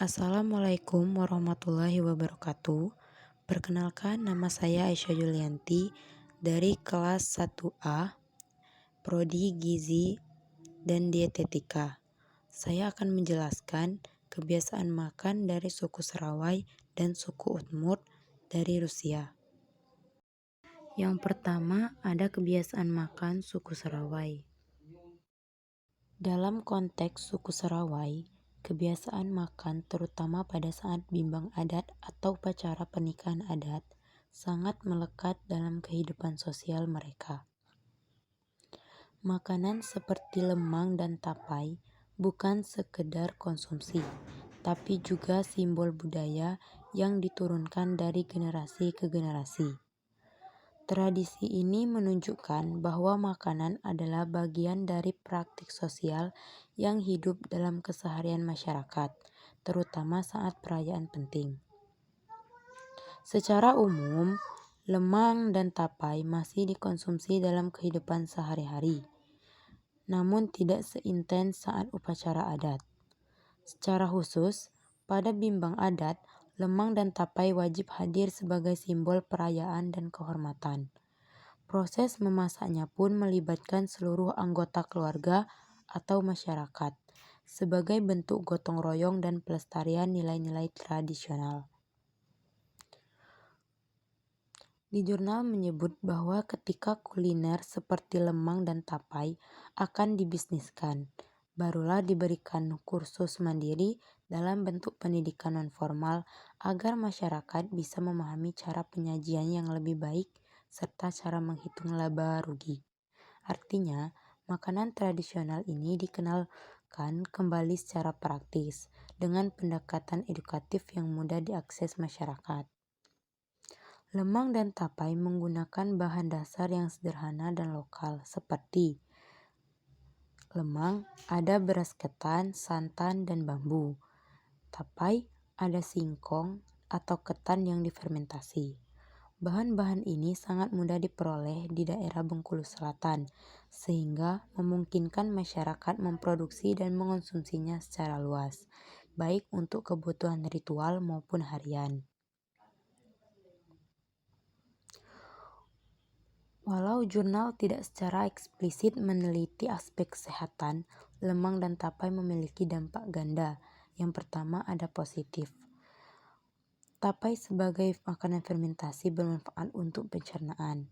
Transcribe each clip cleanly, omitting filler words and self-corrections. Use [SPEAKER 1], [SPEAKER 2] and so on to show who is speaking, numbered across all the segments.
[SPEAKER 1] Assalamualaikum warahmatullahi wabarakatuh. Perkenalkan, nama saya Aisyah Yulianti dari kelas 1A, Prodi Gizi dan Dietetika. Saya akan menjelaskan kebiasaan makan dari suku Serawai dan suku Udmurt dari Rusia. Yang pertama, ada kebiasaan makan suku Serawai. Dalam konteks suku Serawai, kebiasaan makan terutama pada saat bimbang adat atau upacara pernikahan adat sangat melekat dalam kehidupan sosial mereka. Makanan seperti lemang dan tapai bukan sekedar konsumsi, tapi juga simbol budaya yang diturunkan dari generasi ke generasi. Tradisi ini menunjukkan bahwa makanan adalah bagian dari praktik sosial yang hidup dalam keseharian masyarakat, terutama saat perayaan penting. Secara umum, lemang dan tapai masih dikonsumsi dalam kehidupan sehari-hari, namun tidak seintens saat upacara adat. Secara khusus, pada bimbang adat, lemang dan tapai wajib hadir sebagai simbol perayaan dan kehormatan. Proses memasaknya pun melibatkan seluruh anggota keluarga atau masyarakat sebagai bentuk gotong royong dan pelestarian nilai-nilai tradisional. Di jurnal menyebut bahwa ketika kuliner seperti lemang dan tapai akan dibisniskan, barulah diberikan kursus mandiri dalam bentuk pendidikan non-formal agar masyarakat bisa memahami cara penyajian yang lebih baik serta cara menghitung laba rugi. Artinya, makanan tradisional ini dikenalkan kembali secara praktis dengan pendekatan edukatif yang mudah diakses masyarakat. Lemang dan tapai menggunakan bahan dasar yang sederhana dan lokal seperti lemang ada beras ketan, santan, dan bambu. Tapai ada singkong atau ketan yang difermentasi. Bahan-bahan ini sangat mudah diperoleh di daerah Bengkulu Selatan, sehingga memungkinkan masyarakat memproduksi dan mengonsumsinya secara luas, baik untuk kebutuhan ritual maupun harian. Walau jurnal tidak secara eksplisit meneliti aspek kesehatan, lemang dan tapai memiliki dampak ganda. Yang pertama ada positif. Tapai sebagai makanan fermentasi bermanfaat untuk pencernaan.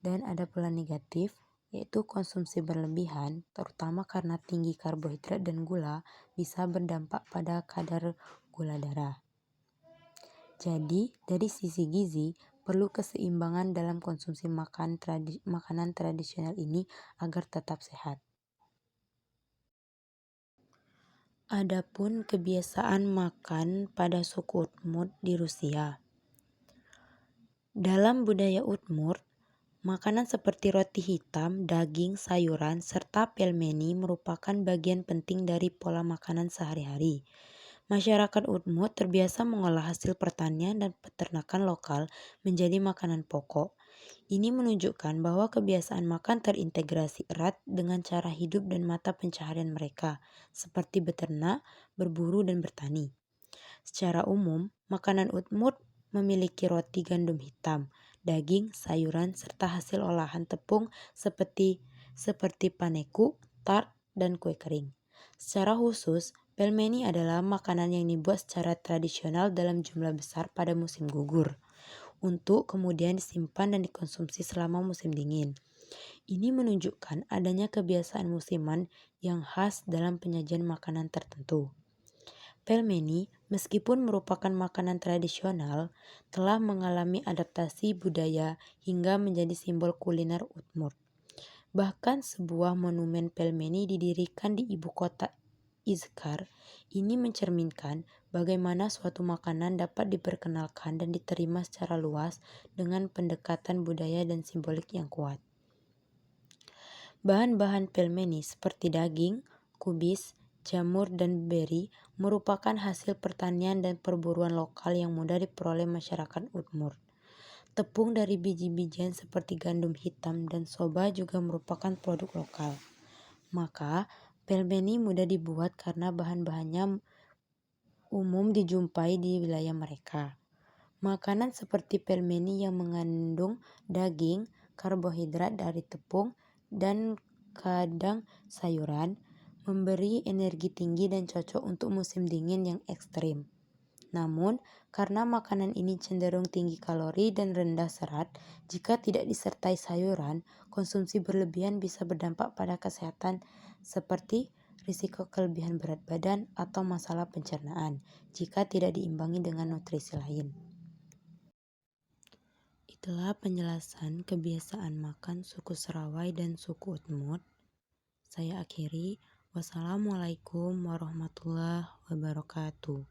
[SPEAKER 1] Dan ada pula negatif, yaitu konsumsi berlebihan, terutama karena tinggi karbohidrat dan gula, bisa berdampak pada kadar gula darah. Jadi, dari sisi gizi, perlu keseimbangan dalam konsumsi makanan tradisional ini agar tetap sehat. Adapun kebiasaan makan pada suku Udmurt di Rusia. Dalam budaya Udmurt, makanan seperti roti hitam, daging, sayuran, serta pelmeni merupakan bagian penting dari pola makanan sehari-hari. Masyarakat Udmurt terbiasa mengolah hasil pertanian dan peternakan lokal menjadi makanan pokok. Ini menunjukkan bahwa kebiasaan makan terintegrasi erat dengan cara hidup dan mata pencaharian mereka, seperti beternak, berburu, dan bertani. Secara umum, makanan Udmurt memiliki roti gandum hitam, daging, sayuran, serta hasil olahan tepung seperti paneku, tart, dan kue kering. Secara khusus, pelmeni adalah makanan yang dibuat secara tradisional dalam jumlah besar pada musim gugur, untuk kemudian disimpan dan dikonsumsi selama musim dingin. Ini menunjukkan adanya kebiasaan musiman yang khas dalam penyajian makanan tertentu. Pelmeni, meskipun merupakan makanan tradisional, telah mengalami adaptasi budaya hingga menjadi simbol kuliner Udmurt. Bahkan sebuah monumen pelmeni didirikan di ibu kota Izkar. Ini mencerminkan bagaimana suatu makanan dapat diperkenalkan dan diterima secara luas dengan pendekatan budaya dan simbolik yang kuat. Bahan-bahan pelmeni seperti daging, kubis, jamur, dan beri merupakan hasil pertanian dan perburuan lokal yang mudah diperoleh masyarakat Udmurt. Tepung dari biji-bijian seperti gandum hitam dan soba juga merupakan produk lokal. Maka, pelmeni mudah dibuat karena bahan-bahannya umum dijumpai di wilayah mereka. Makanan seperti pelmeni yang mengandung daging, karbohidrat dari tepung, dan kadang sayuran, memberi energi tinggi dan cocok untuk musim dingin yang ekstrim. Namun, karena makanan ini cenderung tinggi kalori dan rendah serat, jika tidak disertai sayuran, konsumsi berlebihan bisa berdampak pada kesehatan seperti risiko kelebihan berat badan atau masalah pencernaan jika tidak diimbangi dengan nutrisi lain. Itulah penjelasan kebiasaan makan suku Serawai dan suku Udmurt. Saya akhiri. Wassalamualaikum warahmatullahi wabarakatuh.